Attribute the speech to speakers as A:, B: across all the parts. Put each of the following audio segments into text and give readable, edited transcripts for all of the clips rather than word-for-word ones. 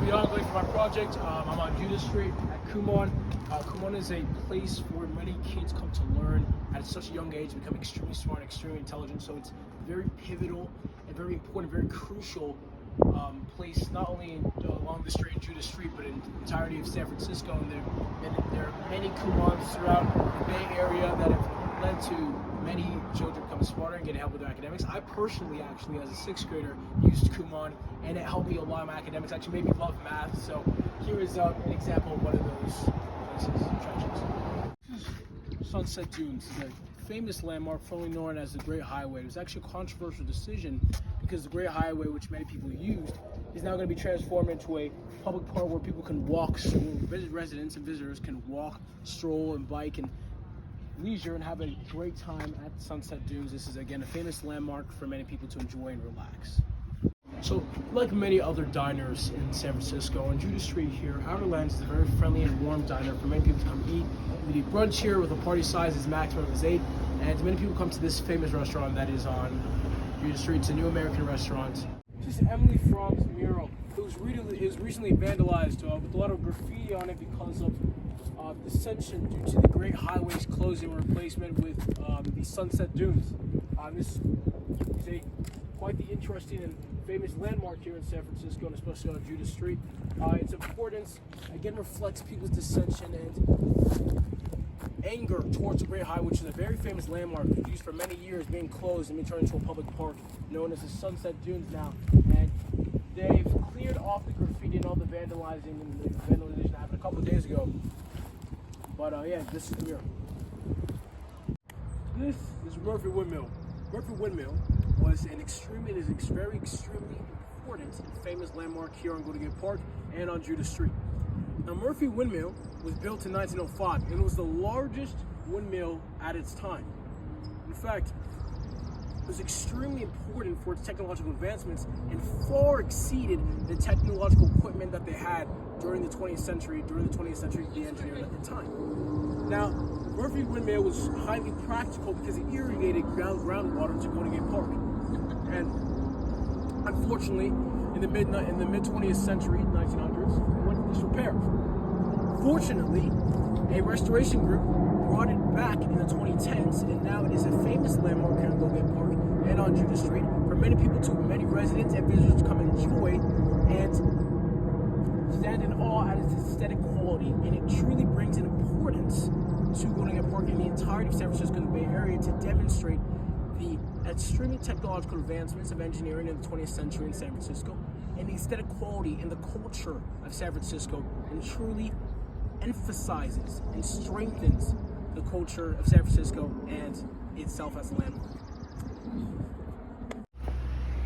A: Biography for my project. I'm on Judah Street at Kumon. Kumon is a place where many kids come to learn at such a young age, become extremely smart, extremely intelligent. So it's very pivotal and very important, very crucial place, not only along the street in Judah Street, but in the entirety of San Francisco. And there are many Kumons throughout the Bay Area that have led to many children becoming smarter and getting help with their academics. I personally, actually, as a sixth grader, used Kumon, and it helped me a lot in my academics. Actually, made me love math. So here is an example of one of those places, attractions. Sunset Dunes is a famous landmark formerly known as the Great Highway. It was actually a controversial decision because the Great Highway, which many people used, is now going to be transformed into a public park where people can walk, residents and visitors can walk, stroll, and bike, and leisure and have a great time at Sunset Dunes. This is again a famous landmark for many people to enjoy and relax. So, like many other diners in San Francisco, on Judah Street here, Outerlands is a very friendly and warm diner for many people to come eat. We eat brunch here with a party size is maximum is 8, and many people come to this famous restaurant that is on Judah Street. It's a new American restaurant. This is Emily Fromm's mural. It was recently vandalized with a lot of graffiti on it because of dissension due to the Great Highway's closing replacement with the Sunset Dunes. This is quite the interesting and famous landmark here in San Francisco, and especially on Judah Street. Its importance again reflects people's dissension and anger towards the Great Highway, which is a very famous landmark used for many years, being closed and being turned into a public park known as the Sunset Dunes now. And they've cleared off the graffiti and all the vandalizing and the vandalization that happened a couple of days ago. But yeah, this is the mural. This is Murphy Windmill. Murphy Windmill was very extremely important and famous landmark here on Golden Gate Park and on Judah Street. Now, Murphy Windmill was built in 1905, and it was the largest windmill at its time. In fact, it was extremely important for its technological advancements and far exceeded the technological equipment that they had during the 20th century, the engineering at the time. Now, Murphy Windmill was highly practical because it irrigated groundwater to Golden Gate Park. And unfortunately, in the mid 20th century, 1900s, it went into disrepair. Fortunately, a restoration group brought it back in the 2010s, and now it is a famous landmark here in Golden Gate Park and on Judah Street for many people, many residents and visitors to come enjoy and stand in awe at its aesthetic quality. And it truly brings an importance to Golden Gate Park and the entirety of San Francisco and the Bay Area to demonstrate the extremely technological advancements of engineering in the 20th century in San Francisco and the aesthetic quality and the culture of San Francisco, and truly emphasizes and strengthens the culture of San Francisco and itself as a landmark.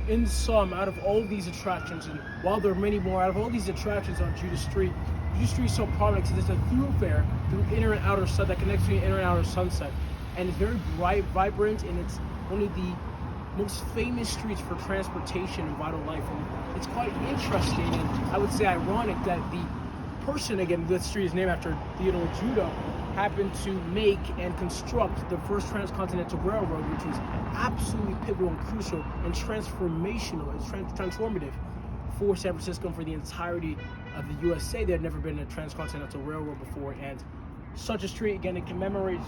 A: In sum, out of all these attractions, and while there are many more, out of all these attractions on Judah Street is so prominent because it's a thoroughfare through inner and outer sun that connects between inner and outer Sunset, and it's very bright, vibrant, and it's one of the most famous streets for transportation and vital life. And it's quite interesting, and I would say ironic, that the person, again, this street is named after Theodore Judah, happened to make and construct the first transcontinental railroad, which was absolutely pivotal and crucial and transformational. It's transformative for San Francisco and for the entirety of the USA. There had never been a transcontinental railroad before, and such a street, again, it commemorates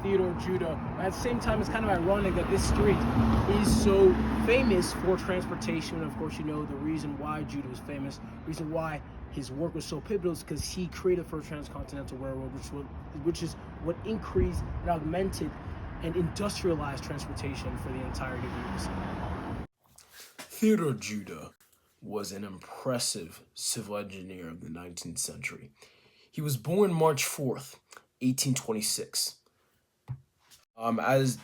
A: Theodore Judah. At the same time, it's kind of ironic that this street is so famous for transportation. And of course, you know the reason why Judah was famous, the reason why his work was so pivotal is because he created the first transcontinental railroad, which is what increased and augmented and industrialized transportation for the entirety of the USA.
B: Theodore Judah was an impressive civil engineer of the 19th century. He was born March 4th, 1826. At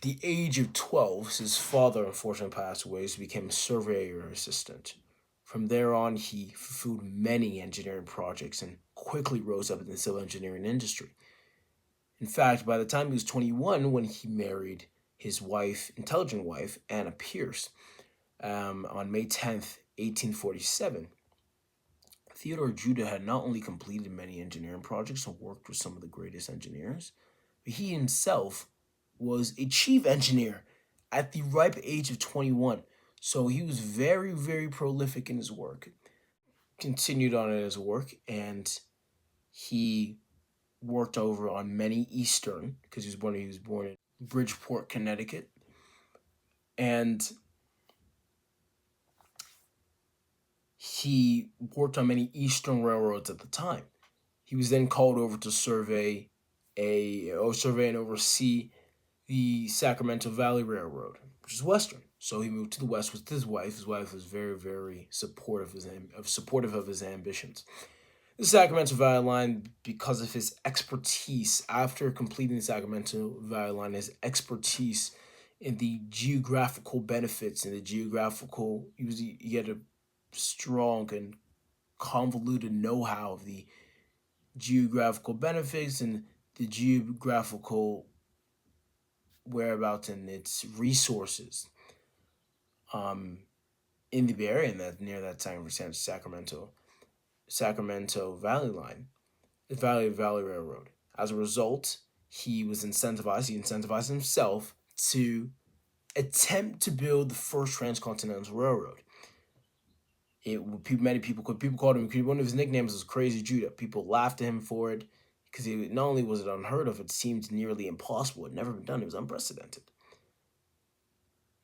B: the age of 12, his father unfortunately passed away, so he became a surveyor assistant. From there on, he fulfilled many engineering projects and quickly rose up in the civil engineering industry. In fact, by the time he was 21, when he married his intelligent wife, Anna Pierce, on May 10th, 1847, Theodore Judah had not only completed many engineering projects and worked with some of the greatest engineers, but he himself was a chief engineer at the ripe age of 21. So he was very, very prolific in his work. continued on in his work, and he worked over on many Eastern, because he was born in Bridgeport, Connecticut, and he worked on many Eastern railroads at the time. He was then called over to survey and oversee the Sacramento Valley Railroad, which is Western. So he moved to the West with his wife. His wife was very, very supportive of his ambitions. The Sacramento Valley Line, because of his expertise after completing the Sacramento Valley Line, his expertise in the geographical benefits and he had a strong and convoluted know-how of the geographical benefits and the geographical whereabouts and its resources in the Bay Area and that near that time for Sacramento Valley Line, the Valley Railroad. As a result, he incentivized himself to attempt to build the first transcontinental railroad. Many people called him, one of his nicknames was Crazy Judah. People laughed at him for it because not only was it unheard of, it seemed nearly impossible. It had never been done. It was unprecedented.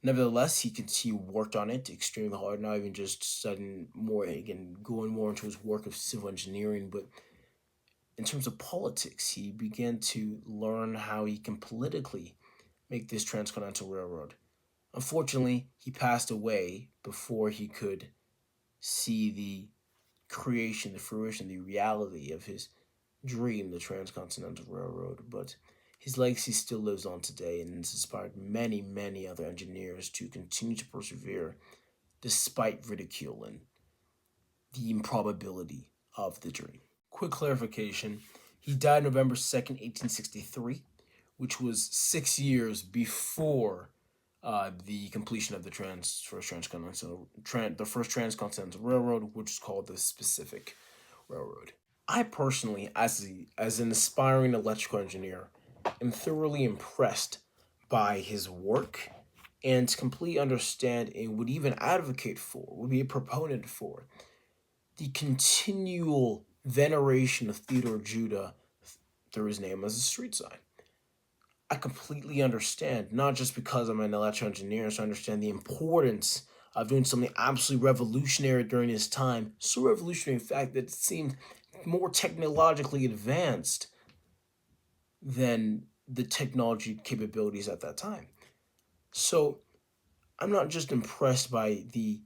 B: Nevertheless, he worked on it extremely hard, not even just studying more, again, going more into his work of civil engineering, but in terms of politics, he began to learn how he can politically make this transcontinental railroad. Unfortunately, he passed away before he could see the fruition, the reality of his dream, the transcontinental railroad, but his legacy still lives on today and has inspired many, many other engineers to continue to persevere despite ridicule and the improbability of the dream. Quick clarification, he died November 2nd, 1863, which was 6 years before the completion of the first transcontinental railroad, which is called the Pacific Railroad. I personally, as an aspiring electrical engineer, am thoroughly impressed by his work and completely understand and would even advocate for, would be a proponent for, the continual veneration of Theodore Judah through his name as a street sign. I completely understand, not just because I'm an electrical engineer, so I understand the importance of doing something absolutely revolutionary during his time. So revolutionary, in fact, that it seemed more technologically advanced than the technology capabilities at that time. So I'm not just impressed by the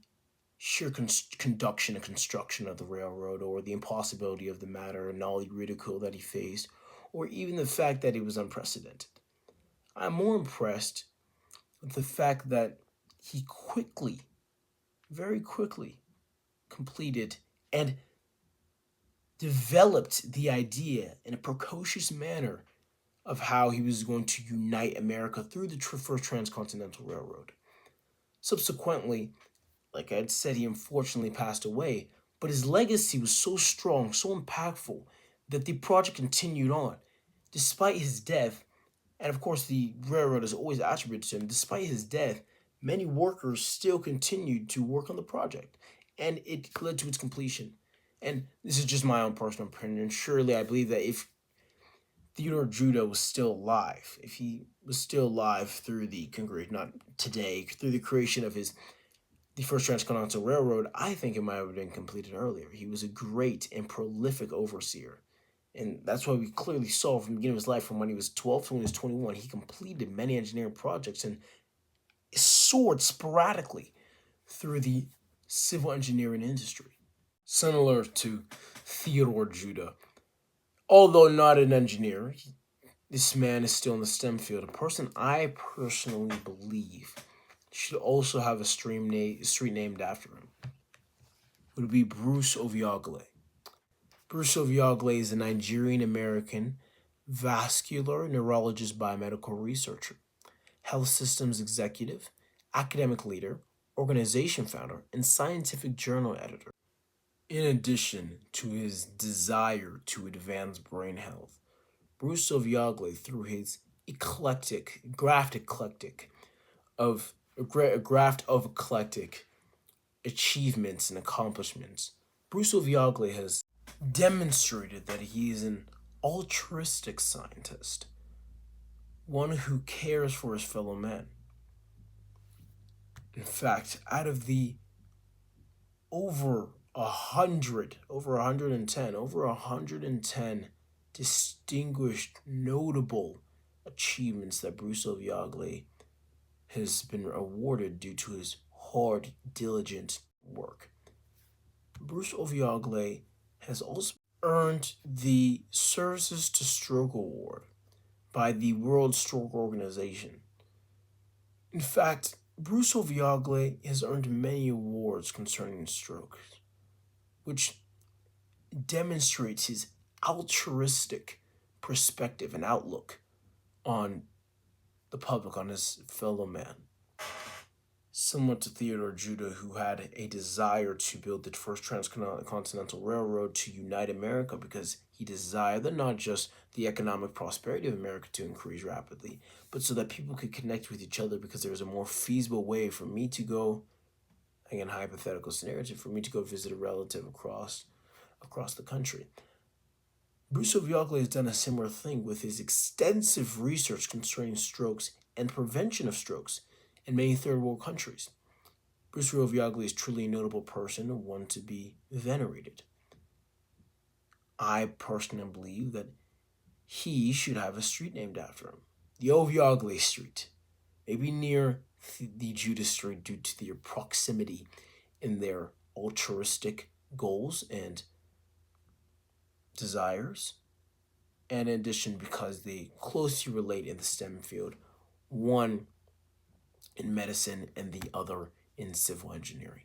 B: sheer conduction and construction of the railroad or the impossibility of the matter and all the ridicule that he faced, or even the fact that it was unprecedented. I'm more impressed with the fact that he very quickly, completed and developed the idea in a precocious manner of how he was going to unite America through the first transcontinental railroad. Subsequently, like I had said, he unfortunately passed away, but his legacy was so strong, so impactful, that the project continued on. Despite his death, and of course the railroad is always attributed to him, despite his death, many workers still continued to work on the project, and it led to its completion. And this is just my own personal opinion. Surely I believe that if Theodore Judah was still alive, if he was still alive through the not today, through the creation of the first transcontinental railroad, I think it might have been completed earlier. He was a great and prolific overseer. And that's why we clearly saw from the beginning of his life, from when he was 12 to when he was 21, he completed many engineering projects and soared sporadically through the civil engineering industry. Similar to Theodore Judah, although not an engineer, this man is still in the STEM field. A person I personally believe should also have a street named after him. It would be Bruce Oviagle. Bruce Oviagle is a Nigerian-American vascular neurologist biomedical researcher, health systems executive, academic leader, organization founder, and scientific journal editor. In addition to his desire to advance brain health, Bruce Oviagle, through his graft of eclectic achievements and accomplishments, Bruce Oviagle has demonstrated that he is an altruistic scientist, one who cares for his fellow man. In fact, out of the over 110 distinguished, notable achievements that Bruce Oviagle has been awarded due to his hard, diligent work. Bruce Oviagle has also earned the Services to Stroke Award by the World Stroke Organization. In fact, Bruce Oviagle has earned many awards concerning stroke, which demonstrates his altruistic perspective and outlook on the public, on his fellow man. Similar to Theodore, who had a desire to build the first transcontinental railroad to unite America because he desired that not just the economic prosperity of America to increase rapidly, but so that people could connect with each other because there was a more feasible way for me to go, again, hypothetical scenario, for me to go visit a relative across the country. Bruce Oviagle has done a similar thing with his extensive research concerning strokes and prevention of strokes in many third world countries. Bruce Oviagle is truly a notable person, one to be venerated. I personally believe that he should have a street named after him. The Oviagle Street, maybe near the Judas Street due to their proximity in their altruistic goals and desires, and in addition because they closely relate in the STEM field, one in medicine and the other in civil engineering.